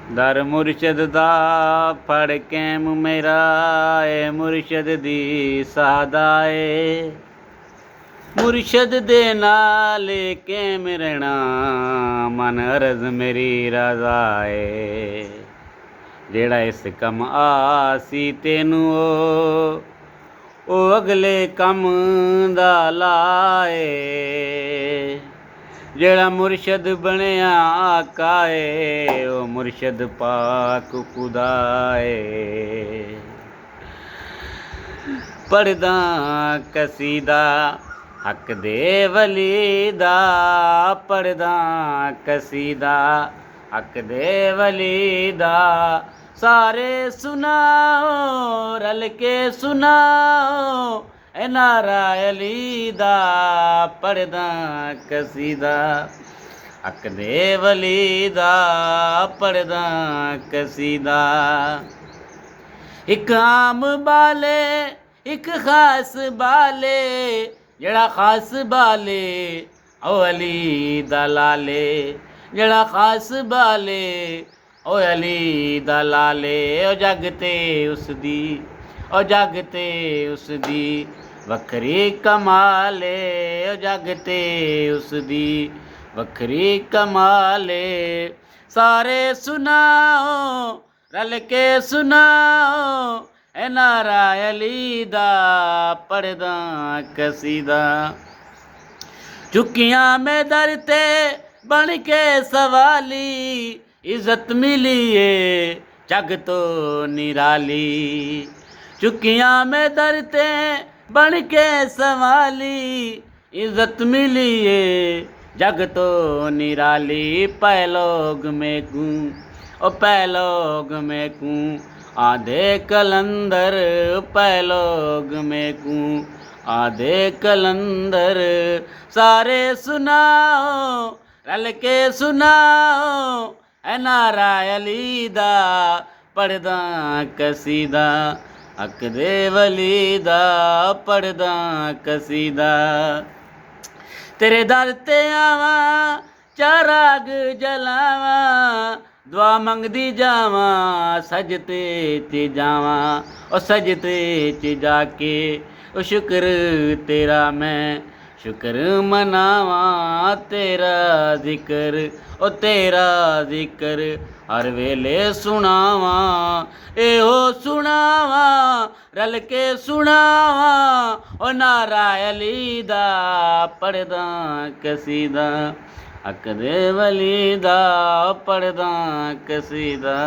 ਦਰ ਮੁਰਸ਼ਦ ਦਾ ਫੜ ਕੈਮ ਮੇਰਾ ਏ ਮੁਰਸ਼ਦ ਦੀ ਸਾਦਾ ਏ। ਮੁਰਸ਼ਦ ਦੇ ਨਾਲ ਕੈਮ ਰਹਿਣਾ ਮਨ ਅਰਜ਼ ਮੇਰੀ ਰਜ਼ਾ ਏ। ਜਿਹੜਾ ਇਸ ਕੰਮ ਆਸੀ ਤੈਨੂੰ ਉਹ ਅਗਲੇ ਕੰਮ ਦਾ ਲਾਏ। ਜਿਹੜਾ ਮੁਰਸ਼ਦ ਬਣਿਆ ਆਕਾ ਏ ਉਹ ਮੁਰਸ਼ਦ ਪਾਕ ਖੁਦਾ ਏ। ਪੜ੍ਹਦਾ ਕਸੀਦਾ ਹੱਕ ਦੇ ਵਲੀ ਦਾ, ਪੜ੍ਹਦਾ ਕਸੀਦਾ ਹੱਕ ਦੇ ਵਲੀ ਦਾ। ਸਾਰੇ ਸੁਨਾਓ ਰਲ ਕੇ ਸੁਨਾਓ ਐ ਨਾਰਾ ਅਲੀ ਦਾ। ਪੜ੍ਹਦਾ ਕਸੀਦਾ ਹੱਕ ਦੇ ਵਲੀ ਦਾ, ਪੜ੍ਹਦਾ ਕਸੀਦਾ। ਇੱਕ ਆਮ ਬਾਲੇ ਇੱਕ ਖਾਸ ਬਾਲੇ, ਜਿਹੜਾ ਖਾਸ ਬਾਲੇ ਉਹ ਅਲੀ ਦਾ ਲਾਲੇ। ਜਿਹੜਾ ਖਾਸ ਬਾਲੇ ਉਹ ਅਲੀ ਦਾ ਲਾਲੇ। ਉਹ ਜੱਗ ਤੇ ਉਸਦੀ, ਉਹ ਜੱਗ ਤੇ ਉਸਦੀ ਵੱਖਰੀ ਕਮਾਲੇ। ਉਹ ਜੱਗ ਤੇ ਉਸਦੀ ਵੱਖਰੀ ਕਮਾਲੇ। ਸਾਰੇ ਸੁਨਾਓ ਰਲ ਕੇ ਸੁਨਾਓ ਐ ਨਾਰਾ ਅਲੀ ਦਾ। ਪੜ੍ਹਦਾ ਕਸੀਦਾ ਚੁੱਕੀਆਂ ਮੈਂ ਦਰ ਤੇ ਬਣ ਕੇ ਸਵਾਲੀ। ਇੱਜ਼ਤ ਮਿਲੀ ਏ ਜੱਗ ਤੋਂ ਨਿਰਾਲੀ। ਚੁੱਕੀਆਂ ਮੈਂ ਦਰ ਤੇ ਬਣ ਕੇ ਸਵਾਲੀ। ਇੱਜ਼ਤ ਮਿਲੀ ਏ ਜੱਗ ਤੋਂ ਨਿਰਾਲੀ। ਪੈ ਲੋਗ ਮੇਕੂ ਉਹ ਪੈ ਲੋਗ ਮੇਕੂ ਆਧੇ ਕਲੰਦਰ। ਪੈ ਲੋਗ ਮੇਕੂ ਆਧੇ ਕਲੰਦਰ। ਸਾਰੇ ਸੁਨਾਓ ਰਲ ਕੇ ਸੁਨਾਓ ਐ ਨਾਰਾ ਅਲੀ ਦਾ। ਪੜ੍ਹਦਾ ਕਸੀਦਾ ਹੱਕ ਦੇ ਵਲੀ ਦਾ, ਪੜ੍ਹਦਾ ਕਸੀਦਾ। ਤੇਰੇ ਦਰ ਤੇ ਆਵਾਂ ਚਰਾਗ ਜਲਾਵਾਂ, ਦੁਆ ਮੰਗਦੀ ਜਾਵਾਂ ਸਜਦੇ 'ਚ ਜਾਵਾਂ। ਉਹ ਸਜਦੇ 'ਚ ਜਾ ਕੇ ਉਹ ਸ਼ੁਕਰ ਤੇਰਾ ਮੈਂ ਸ਼ੁਕਰ ਮਨਾਵਾਂ। ਤੇਰਾ ਜ਼ਿਕਰ ਉਹ ਤੇਰਾ ਜ਼ਿਕਰ ਹਰ ਵੇਲੇ ਸੁਣਾਵਾਂ। ਇਹੋ ਸੁਣਾਵਾਂ ਰਲ ਕੇ ਸੁਣਾਵਾਂ ਉਹ ਨਾਰਾ ਅਲੀ ਦਾ। ਪੜ੍ਹਦਾ ਕਸੀਦਾ ਹੱਕ ਦੇ ਵਲੀ ਦਾ, ਪੜ੍ਹਦਾ ਕਸੀਦਾ।